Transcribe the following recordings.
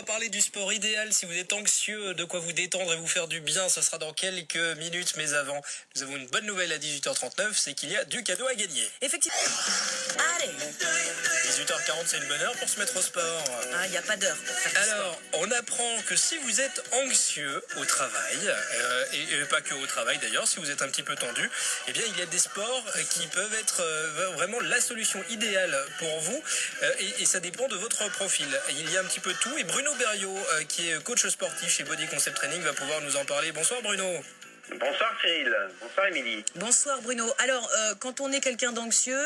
va parler du sport idéal si vous êtes anxieux, de quoi vous détendre et vous faire du bien. Ce sera dans quelques minutes, mais avant, nous avons une bonne nouvelle à 18h39, c'est qu'il y a du cadeau à gagner. Effectivement. Allez. 18h40, c'est une bonne heure pour se mettre au sport. Ah, il n'y a pas d'heure pour faire du sport. Alors, on apprend que si vous êtes anxieux au travail, et pas que au travail d'ailleurs, si vous êtes un petit peu tendu, eh bien il y a des sports qui peuvent être vraiment la solution idéale pour vous, et ça dépend de votre profil. Il y a un petit peu de tout, et Bruno Berriot, qui est coach sportif chez Body Concept Training, va pouvoir nous en parler. Bonsoir Bruno. Bonsoir Cyril, bonsoir Émilie. Bonsoir Bruno. Alors, quand on est quelqu'un d'anxieux,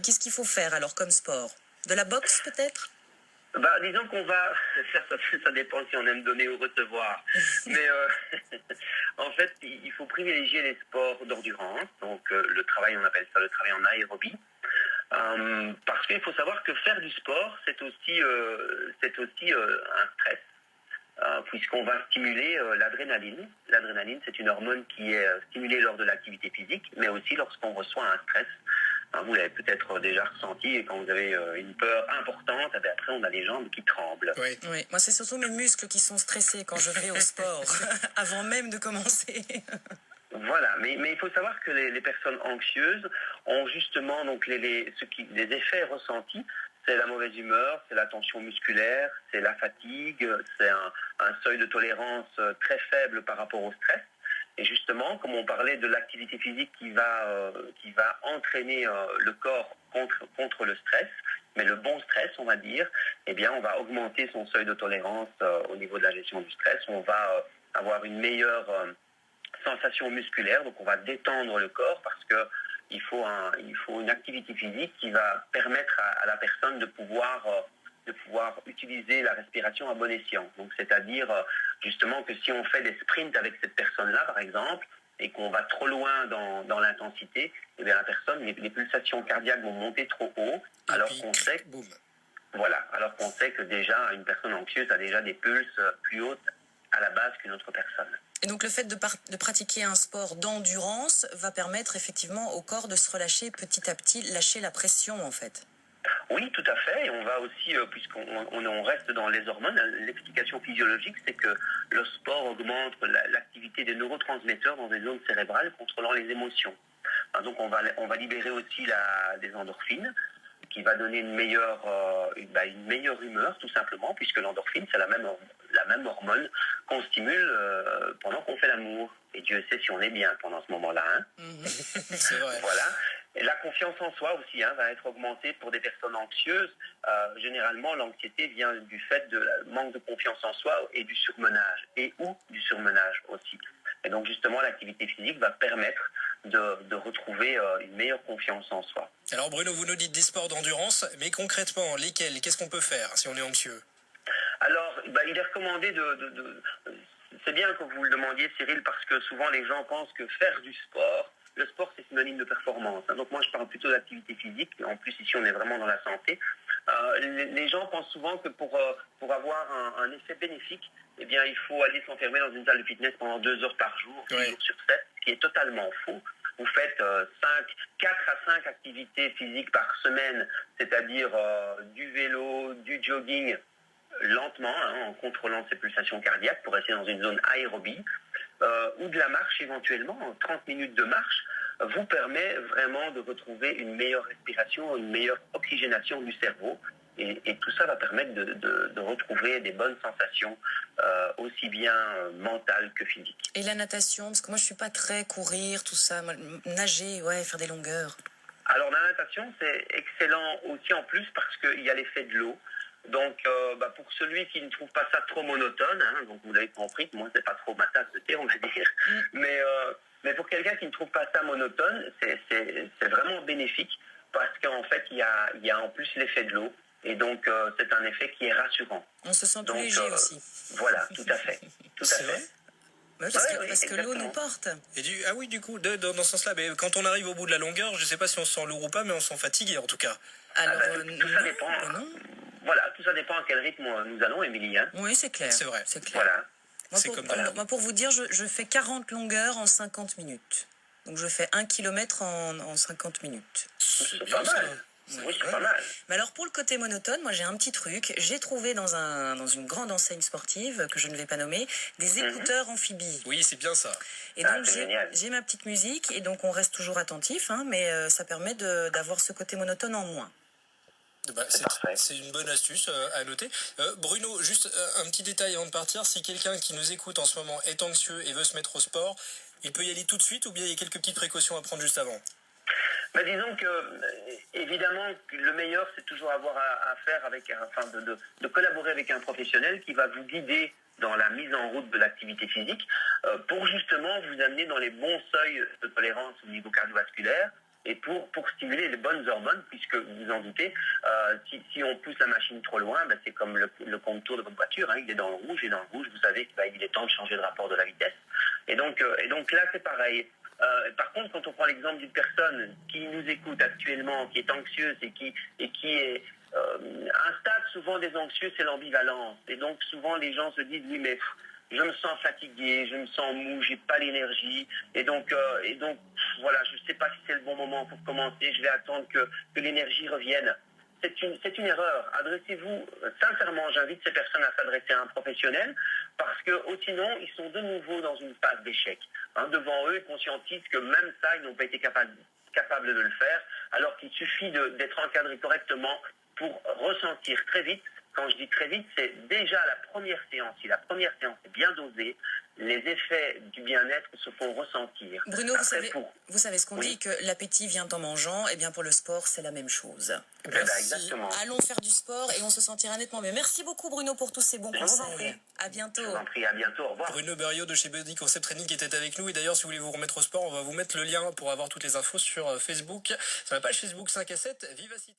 qu'est-ce qu'il faut faire alors comme sport? De la boxe peut-être? Disons qu'on va, ça dépend si on aime donner ou recevoir, mais en fait il faut privilégier les sports d'endurance, donc le travail, on appelle ça le travail en aérobie, parce qu'il faut savoir que faire du sport c'est aussi un stress, puisqu'on va stimuler l'adrénaline. L'adrénaline, c'est une hormone qui est stimulée lors de l'activité physique, mais aussi lorsqu'on reçoit un stress. Vous l'avez peut-être déjà ressenti, et quand vous avez une peur importante, après on a les jambes qui tremblent. Oui. Oui, moi c'est surtout mes muscles qui sont stressés quand je vais au sport, avant même de commencer. Voilà, mais il faut savoir que les personnes anxieuses ont justement donc les effets ressentis. C'est la mauvaise humeur, c'est la tension musculaire, c'est la fatigue, c'est un seuil de tolérance très faible par rapport au stress. Et justement, comme on parlait de l'activité physique qui va entraîner le corps contre le stress, mais le bon stress, on va dire, eh bien, on va augmenter son seuil de tolérance au niveau de la gestion du stress. On va avoir une meilleure sensation musculaire, donc on va détendre le corps parce que il faut une activité physique qui va permettre à la personne de pouvoir utiliser la respiration à bon escient. Donc, c'est-à-dire justement que si on fait des sprints avec cette personne-là, par exemple, et qu'on va trop loin dans l'intensité, eh bien la personne, les pulsations cardiaques vont monter trop haut, alors qu'on sait que déjà une personne anxieuse a déjà des pulses plus hautes à la base qu'une autre personne. Et donc le fait de pratiquer un sport d'endurance va permettre effectivement au corps de se relâcher petit à petit, lâcher la pression en fait. Oui, tout à fait. Et on va aussi, puisqu'on reste dans les hormones, l'explication physiologique, c'est que le sport augmente l'activité des neurotransmetteurs dans des zones cérébrales contrôlant les émotions. Donc on va libérer aussi des endorphines, qui va donner une meilleure humeur, tout simplement, puisque l'endorphine, c'est la même hormone qu'on stimule pendant qu'on fait l'amour. Et Dieu sait si on est bien pendant ce moment-là. C'est vrai. Voilà. Et la confiance en soi aussi va être augmentée pour des personnes anxieuses. Généralement, l'anxiété vient du fait de manque de confiance en soi et du surmenage, ou du surmenage aussi. Et donc justement, l'activité physique va permettre de retrouver une meilleure confiance en soi. Alors Bruno, vous nous dites des sports d'endurance, mais concrètement, lesquels? Qu'est-ce qu'on peut faire si on est anxieux? Alors, il est recommandé c'est bien que vous le demandiez, Cyril, parce que souvent les gens pensent que faire du sport, le sport c'est synonyme de performance. Donc moi je parle plutôt d'activité physique, en plus ici on est vraiment dans la santé. Les gens pensent souvent que pour avoir un effet bénéfique, eh bien il faut aller s'enfermer dans une salle de fitness pendant 2 heures par jour, 6 jours sur 7, ce qui est totalement faux. Vous faites 4 à 5 activités physiques par semaine, c'est-à-dire du vélo, du jogging, lentement, en contrôlant ses pulsations cardiaques pour rester dans une zone aérobie, ou de la marche éventuellement, 30 minutes de marche, vous permet vraiment de retrouver une meilleure respiration, une meilleure oxygénation du cerveau, et tout ça va permettre de retrouver des bonnes sensations, aussi bien mentales que physiques. Et la natation, parce que moi je suis pas très courir, tout ça, nager, faire des longueurs. Alors la natation c'est excellent aussi en plus parce qu'il y a l'effet de l'eau. Donc, pour celui qui ne trouve pas ça trop monotone, donc vous l'avez compris, moi c'est pas trop ma tasse de thé, on va dire, mais pour quelqu'un qui ne trouve pas ça monotone, c'est vraiment bénéfique parce qu'en fait il y a en plus l'effet de l'eau, et donc c'est un effet qui est rassurant. On se sent plus léger aussi. Voilà, tout à fait. C'est vrai. Parce que l'eau nous porte. Et du coup, dans ce sens-là, mais quand on arrive au bout de la longueur, je ne sais pas si on se sent lourd ou pas, mais on se sent fatigué en tout cas. Alors, tout ça dépend. Voilà, tout ça dépend à quel rythme nous allons, Émilie. Oui, c'est clair. C'est vrai. C'est clair. Voilà. Moi, pour vous dire, je fais 40 longueurs en 50 minutes. Donc, je fais 1 kilomètre en 50 minutes. C'est bien ça. Oui, c'est pas mal. Mais alors pour le côté monotone, moi j'ai un petit truc. J'ai trouvé dans une grande enseigne sportive que je ne vais pas nommer des écouteurs amphibies. Oui, c'est bien ça. Et donc c'est génial. j'ai ma petite musique et donc on reste toujours attentif, hein, mais ça permet d'avoir ce côté monotone en moins. Bah, parfait. c'est une bonne astuce à noter. Bruno, juste un petit détail avant de partir. Si quelqu'un qui nous écoute en ce moment est anxieux et veut se mettre au sport, il peut y aller tout de suite ou bien il y a quelques petites précautions à prendre juste avant? Bah, disons que, évidemment, le meilleur, c'est toujours avoir à faire avec, enfin, de collaborer avec un professionnel qui va vous guider dans la mise en route de l'activité physique pour justement vous amener dans les bons seuils de tolérance au niveau cardiovasculaire et pour stimuler les bonnes hormones, puisque vous vous en doutez, si on pousse la machine trop loin, ben c'est comme le contour de votre voiture, hein, il est dans le rouge, et dans le rouge, vous savez qu'il est temps de changer de rapport de la vitesse. Et donc là, c'est pareil. Par contre, quand on prend l'exemple d'une personne qui nous écoute actuellement, qui est anxieuse et qui est un stade souvent des anxieux, c'est l'ambivalence. Et donc souvent les gens se disent oui mais je me sens fatigué, je me sens mou, j'ai pas l'énergie et donc voilà, je sais pas si c'est le bon moment pour commencer, je vais attendre que l'énergie revienne. C'est une erreur. Adressez-vous, sincèrement, j'invite ces personnes à s'adresser à un professionnel parce que sinon, ils sont de nouveau dans une phase d'échec. Hein, devant eux, ils conscientisent que même ça, ils n'ont pas été capables de le faire, alors qu'il suffit d'être encadré correctement pour ressentir très vite. Quand je dis très vite, c'est déjà la première séance. Si la première séance est bien dosée, les effets du bien-être se font ressentir. Bruno, vous savez ce qu'on Oui. dit, que l'appétit vient en mangeant. Et bien pour le sport, c'est la même chose. Exactement. Allons faire du sport et on se sentira nettement mieux. Merci beaucoup Bruno pour tous ces bons Je vous en conseils. prie. À bientôt. Je vous en prie, à bientôt, au revoir. Bruno Berriot de chez Body Concept Training qui était avec nous. Et d'ailleurs, si vous voulez vous remettre au sport, on va vous mettre le lien pour avoir toutes les infos sur Facebook. Sur la page Facebook 5 à 7 Vivacité.